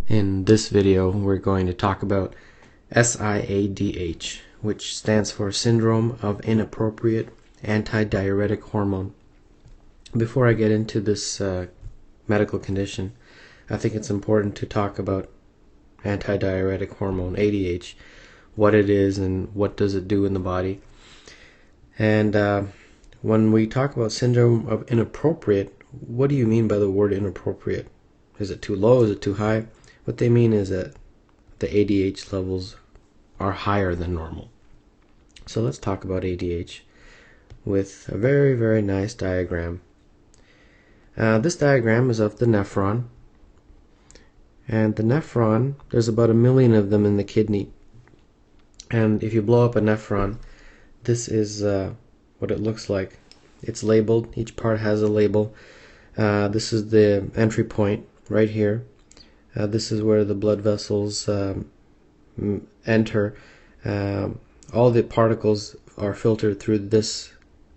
In this video, we're going to talk about SIADH, which stands for Syndrome of Inappropriate Antidiuretic Hormone. Before I get into this medical condition, I think it's important to talk about antidiuretic hormone, ADH, what it is and what does it do in the body. And when we talk about syndrome of inappropriate, what do you mean by the word inappropriate? Is it too low? Is it too high? What they mean is that the ADH levels are higher than normal. So let's talk about ADH with a very, very nice diagram. This diagram is of the nephron. And the nephron, there's about 1 million of them in the kidney. And if you blow up a nephron, this is what it looks like. It's labeled. Each part has a label. This is the entry point right here. This is where the blood vessels enter. All the particles are filtered through this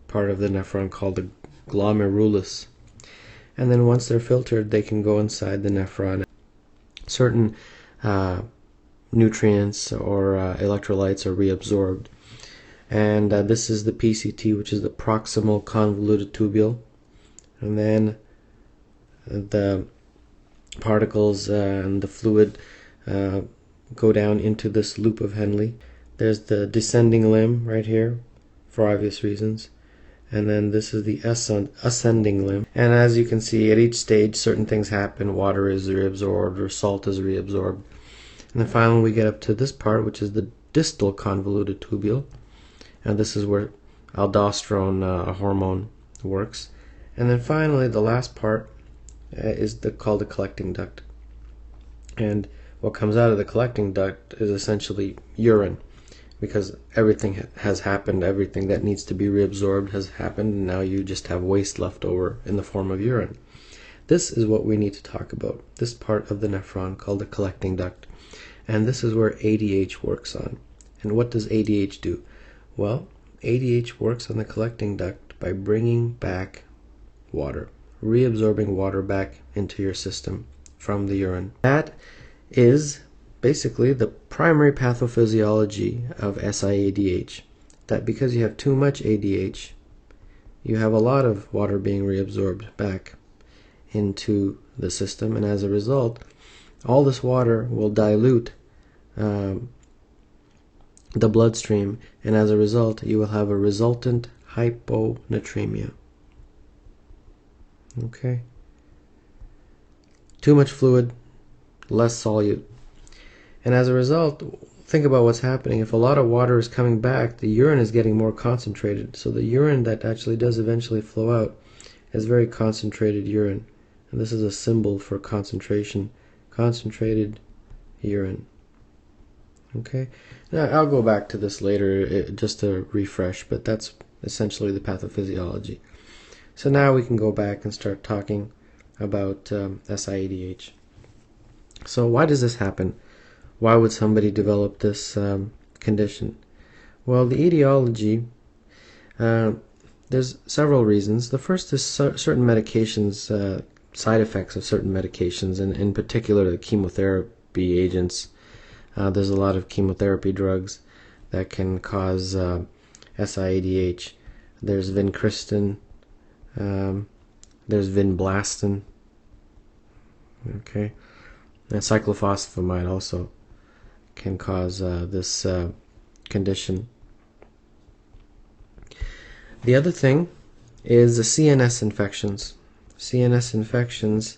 part of the nephron called the glomerulus. And then once they're filtered, they can go inside the nephron. Certain nutrients or electrolytes are reabsorbed. And this is the PCT, which is the proximal convoluted tubule. And then the particles and the fluid go down into this loop of Henle. There's the descending limb right here for obvious reasons. And then this is the ascending limb. And as you can see, at each stage certain things happen. Water is reabsorbed or salt is reabsorbed. And then finally we get up to this part, which is the distal convoluted tubule. And this is where aldosterone hormone works. And then finally the last part is called the collecting duct. And what comes out of the collecting duct is essentially urine, because everything has happened, everything that needs to be reabsorbed has happened, and now you just have waste left over in the form of urine. This is what we need to talk about, this part of the nephron called the collecting duct. And this is where ADH works on. And what does ADH do? Well, ADH works on the collecting duct by bringing back water, reabsorbing water back into your system from the urine. That is basically the primary pathophysiology of SIADH, that because you have too much ADH, you have a lot of water being reabsorbed back into the system, and as a result, all this water will dilute the bloodstream, and as a result, you will have a resultant hyponatremia. Okay? Too much fluid, less solute. And as a result, think about what's happening. If a lot of water is coming back, the urine is getting more concentrated. So the urine that actually does eventually flow out is very concentrated urine. And this is a symbol for concentration. Concentrated urine. Okay? Now, I'll go back to this later just to refresh, but that's essentially the pathophysiology. So now we can go back and start talking about SIADH. So why does this happen? Why would somebody develop this condition? Well, the etiology, there's several reasons. The first is certain medications, side effects of certain medications, and in particular the chemotherapy agents. There's a lot of chemotherapy drugs that can cause SIADH. There's vincristine. There's vinblastin. Okay, and cyclophosphamide also can cause this condition. The other thing is the CNS infections. CNS infections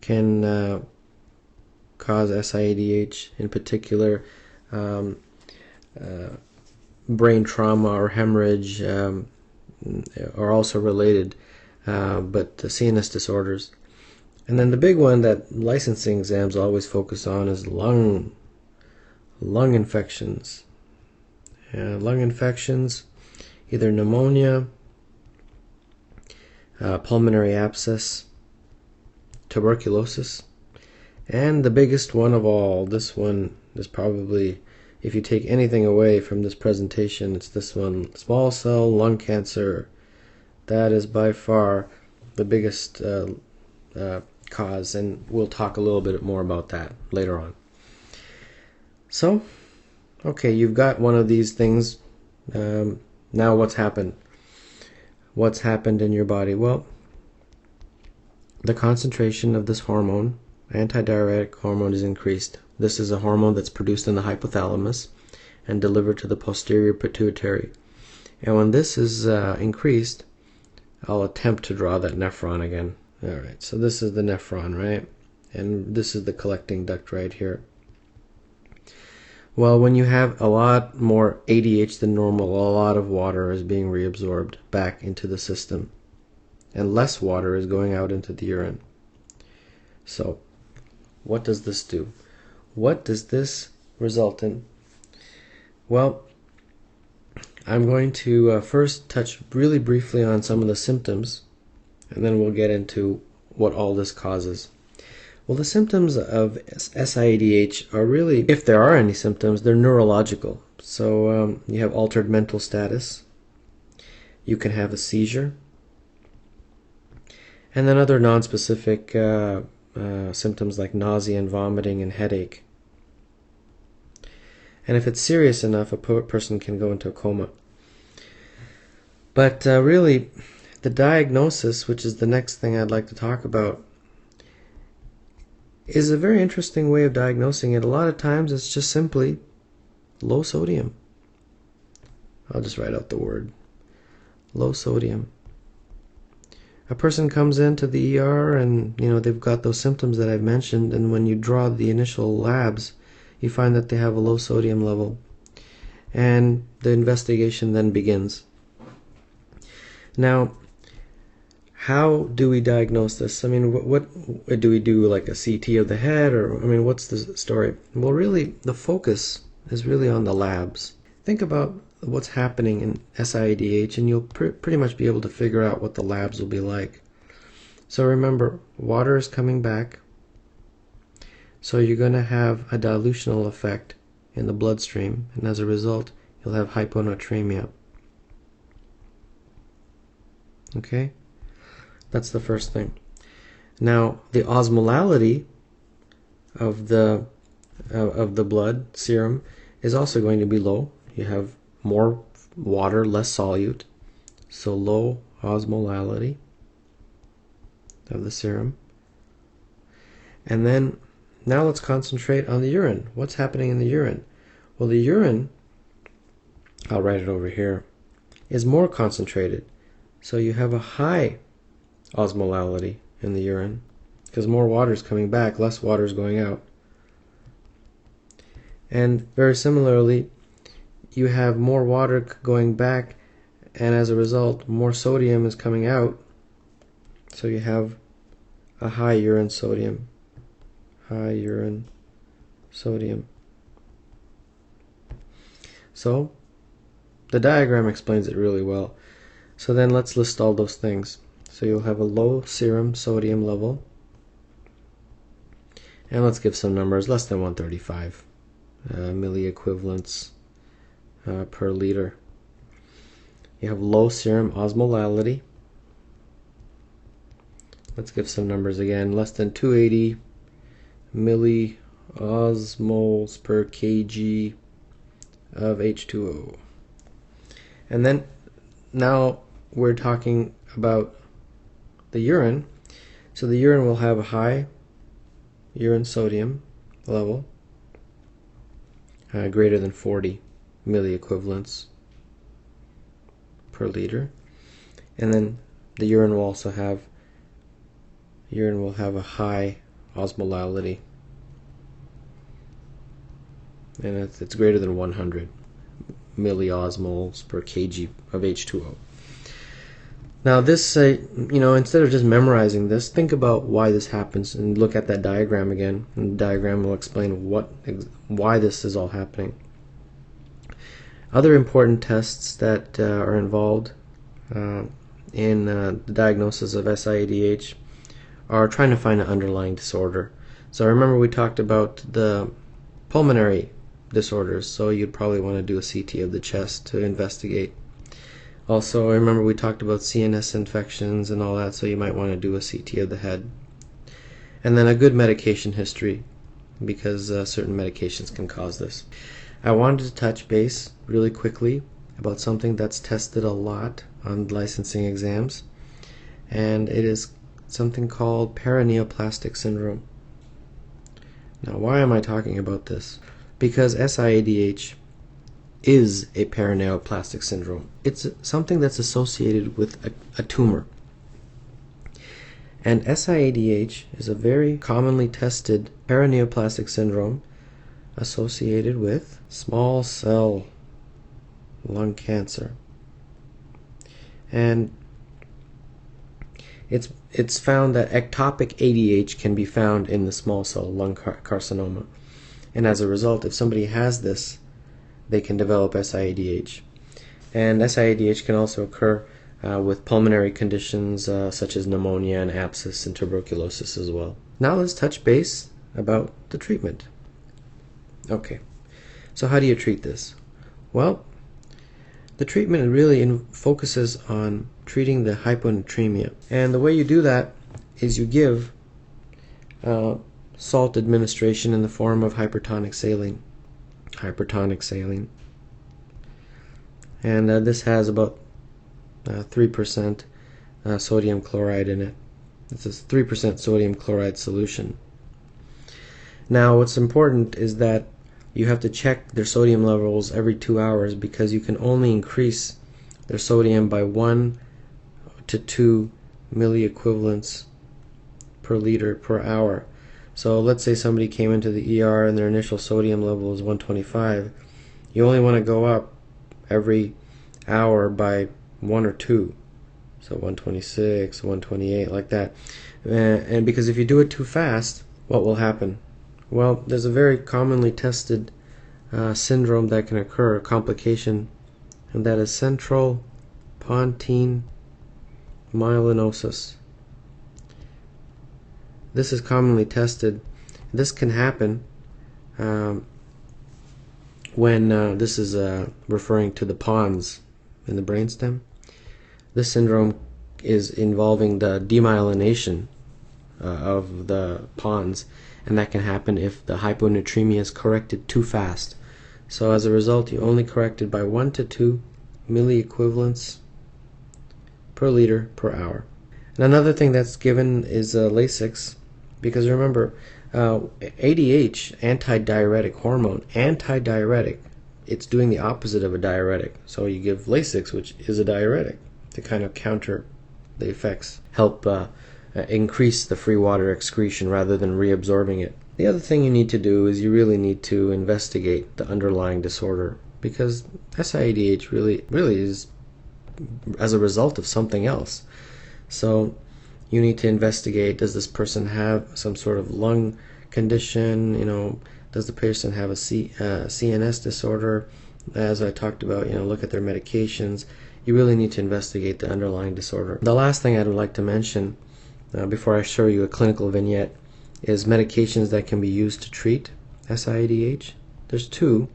can cause SIADH, in particular brain trauma or hemorrhage are also related, but the CNS disorders. And then the big one that licensing exams always focus on is lung infections. Lung infections, either pneumonia, pulmonary abscess, tuberculosis, and the biggest one of all, this one is probably, if you take anything away from this presentation, it's this one, small cell lung cancer. That is by far the biggest cause, and we'll talk a little bit more about that later on. So, okay, you've got one of these things. Now what's happened? What's happened in your body? Well, the concentration of this hormone, antidiuretic hormone, is increased. This is a hormone that's produced in the hypothalamus and delivered to the posterior pituitary. And when this is increased, I'll attempt to draw that nephron again. Alright, so this is the nephron, right? And this is the collecting duct right here. Well, when you have a lot more ADH than normal, a lot of water is being reabsorbed back into the system, and less water is going out into the urine. So, what does this do? What does this result in? Well, I'm going to first touch really briefly on some of the symptoms, and then we'll get into what all this causes. Well, the symptoms of SIADH are really, if there are any symptoms, they're neurological. So you have altered mental status, you can have a seizure, and then other nonspecific symptoms like nausea and vomiting and headache. And if it's serious enough, a person can go into a coma. But really, the diagnosis, which is the next thing I'd like to talk about, is a very interesting way of diagnosing it. A lot of times it's just simply low sodium. I'll just write out the word. Low sodium. A person comes into the ER and they've got those symptoms that I've mentioned, and when you draw the initial labs, you find that they have a low sodium level. And the investigation then begins. Now, how do we diagnose this? I mean, what do we do, like a CT of the head, or what's the story? Well, really, the focus is really on the labs. Think about what's happening in SIADH, and you'll pretty much be able to figure out what the labs will be like. So remember, water is coming back, so you're going to have a dilutional effect in the bloodstream, and as a result, you'll have hyponatremia. Okay? That's the first thing. Now, the osmolality of the blood serum is also going to be low. You have more water, less solute, so low osmolality of the serum. And then, now let's concentrate on the urine. What's happening in the urine? Well, the urine, I'll write it over here, is more concentrated. So you have a high osmolality in the urine, because more water is coming back, less water is going out. And very similarly, you have more water going back, and as a result, more sodium is coming out. So you have a high urine sodium. High urine sodium. So, the diagram explains it really well. So then let's list all those things. So you'll have a low serum sodium level, and let's give some numbers, less than 135 milliequivalents per liter. You have low serum osmolality. Let's give some numbers again, less than 280 milliosmoles per kg of H2O. And then now we're talking about the urine. So the urine will have a high urine sodium level, greater than 40 milliequivalents per liter. And then the urine will also have a high osmolality, and it's greater than 100 milliosmoles per kg of H2O. Now this, instead of just memorizing this, think about why this happens and look at that diagram again. And the diagram will explain why this is all happening. Other important tests that are involved in the diagnosis of SIADH are trying to find an underlying disorder. So remember we talked about the pulmonary disorders, so you'd probably want to do a CT of the chest to investigate. Also, remember we talked about CNS infections and all that, so you might want to do a CT of the head. and then a good medication history, because certain medications can cause this. I wanted to touch base really quickly about something that's tested a lot on licensing exams, and it is something called Paraneoplastic Syndrome. Now, why am I talking about this? Because SIADH is a paraneoplastic syndrome. It's something that's associated with a tumor. And SIADH is a very commonly tested paraneoplastic syndrome associated with small cell lung cancer. And it's found that ectopic ADH can be found in the small cell lung carcinoma. And as a result, if somebody has this, they can develop SIADH. And SIADH can also occur with pulmonary conditions such as pneumonia and abscess and tuberculosis as well. Now let's touch base about the treatment. Okay, so how do you treat this? Well, the treatment really focuses on treating the hyponatremia. And the way you do that is you give salt administration in the form of hypertonic saline. And this has about 3% sodium chloride in it. It's a 3% sodium chloride solution. Now, what's important is that you have to check their sodium levels every 2 hours, because you can only increase their sodium by 1 to 2 milliequivalents per liter per hour. So let's say somebody came into the ER and their initial sodium level is 125. You only want to go up every hour by 1 or 2. So 126, 128, like that. And because if you do it too fast, what will happen? Well, there's a very commonly tested syndrome that can occur, a complication, and that is central Pontine myelinosis. This is commonly tested. This can happen when this is referring to the pons in the brainstem. This syndrome is involving the demyelination of the pons, and that can happen if the hyponatremia is corrected too fast. So as a result, you only correct it by 1 to 2 milliequivalents per liter per hour. And another thing that's given is Lasix, because remember, ADH, antidiuretic hormone, antidiuretic, it's doing the opposite of a diuretic. So you give Lasix, which is a diuretic, to kind of counter the effects, help increase the free water excretion rather than reabsorbing it. The other thing you need to do is you really need to investigate the underlying disorder, because SIADH really is as a result of something else. So you need to investigate, does this person have some sort of lung condition? Does the person have a CNS disorder? As I talked about, look at their medications. You really need to investigate the underlying disorder. The last thing I would like to mention before I show you a clinical vignette is medications that can be used to treat SIADH. There's two.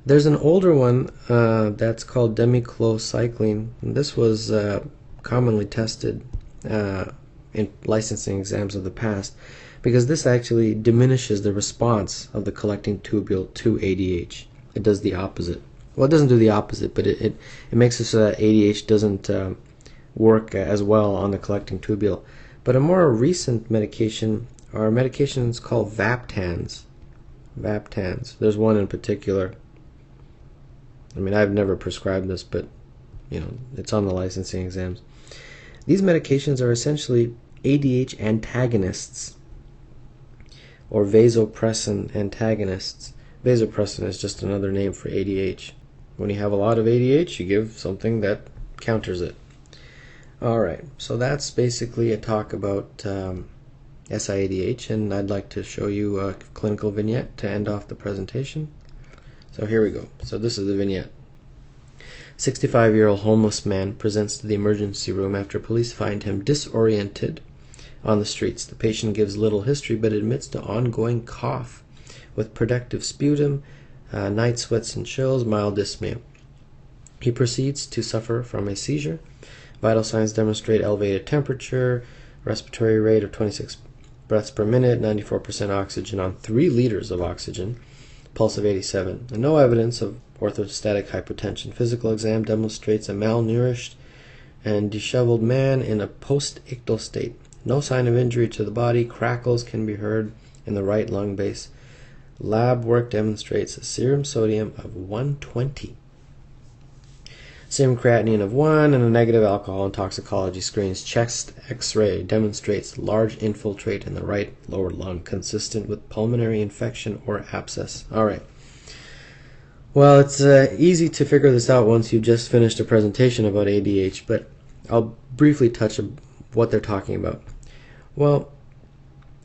There's an older one that's called demiclocycline. And this was commonly tested in licensing exams of the past, because this actually diminishes the response of the collecting tubule to ADH. It does the opposite. Well, it doesn't do the opposite, but it makes it so that ADH doesn't work as well on the collecting tubule. But a more recent medication are medications called Vaptans. There's one in particular. I mean, I've never prescribed this, but it's on the licensing exams. These medications are essentially ADH antagonists, or vasopressin antagonists. Vasopressin is just another name for ADH. When you have a lot of ADH, you give something that counters it. Alright, so that's basically a talk about SIADH, and I'd like to show you a clinical vignette to end off the presentation. So here we go. So this is the vignette. 65-year-old homeless man presents to the emergency room after police find him disoriented on the streets. The patient gives little history but admits to ongoing cough with productive sputum, night sweats and chills, mild dyspnea. He proceeds to suffer from a seizure. Vital signs demonstrate elevated temperature, respiratory rate of 26 breaths per minute, 94% oxygen on 3 liters of oxygen, pulse of 87, and no evidence of orthostatic hypotension. Physical exam demonstrates a malnourished and disheveled man in a post-ictal state. No sign of injury to the body. Crackles can be heard in the right lung base. Lab work demonstrates a serum sodium of 120. Serum creatinine of 1 and a negative alcohol and toxicology screens. Chest X-ray demonstrates large infiltrate in the right lower lung, consistent with pulmonary infection or abscess. Alright. Well, it's easy to figure this out once you've just finished a presentation about ADH, but I'll briefly touch on what they're talking about. Well,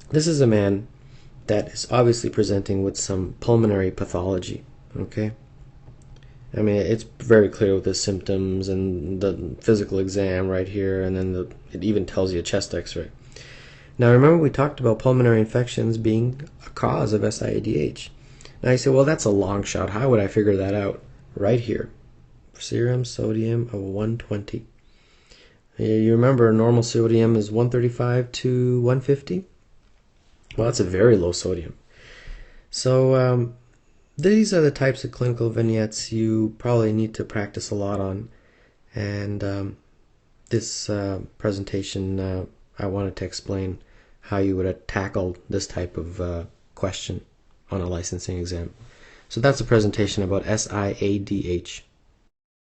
this is a man that is obviously presenting with some pulmonary pathology, okay? I mean, it's very clear with the symptoms and the physical exam right here, and then it even tells you a chest x-ray. Now, remember we talked about pulmonary infections being a cause of SIADH. Now you say, well, that's a long shot. How would I figure that out? Right here. Serum sodium of 120. You remember normal sodium is 135 to 150? Well, that's a very low sodium. So, these are the types of clinical vignettes you probably need to practice a lot on, and this presentation I wanted to explain how you would have tackled this type of question on a licensing exam. So that's a presentation about SIADH.